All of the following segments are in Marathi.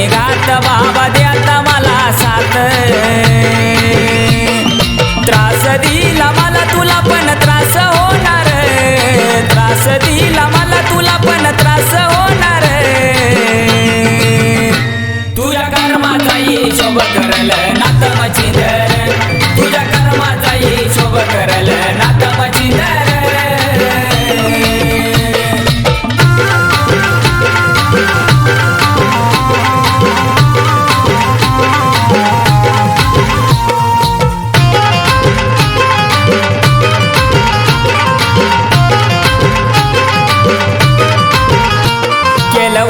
घात बाबा द्याता मला साथ त्रास दिला मला तुला पण त्रास होणार त्रास दिला मला तुला पण त्रास होणार तुझ्या कर्माचा हिशोब करल नात मचिंदर तुझ्या कर्माचा हिशोब करल नात मचिंदर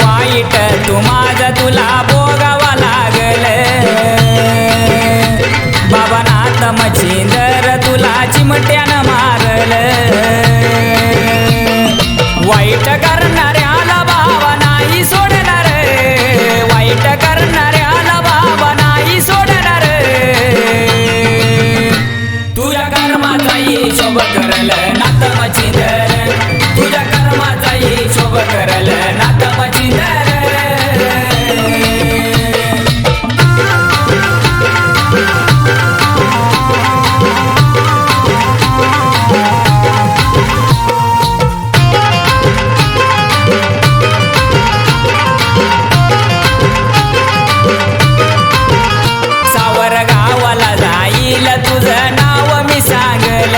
वाईट तू माझं तुला भोगावा लागल बाबा नाथ मचिंदर तुला चिमट्यानं मारल वाईट करणाऱ्याला बाबा नाही सोडणार वाईट करणाऱ्याला बाबा नाही सोडणार तुझ्या कर्माचा हिशोब करल नाथ मचिंदर तुझ्या कर्माचा हिशोब करल नाथ मचिंदर सावर गावाला जाईल तुझं नाव मी सांगल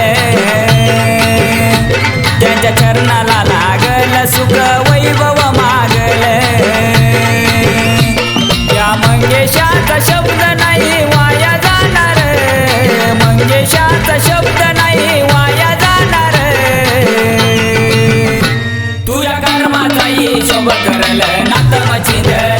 त्यांच्या चरणाला लागल सुख वैभव मागल या मंगेशाचा शब्द नाही वाया जाणार मंगेशाचा शब्द नाही वाया जाणार तुझ्या कर्माचा हिशोब करल नाथ मचिंदर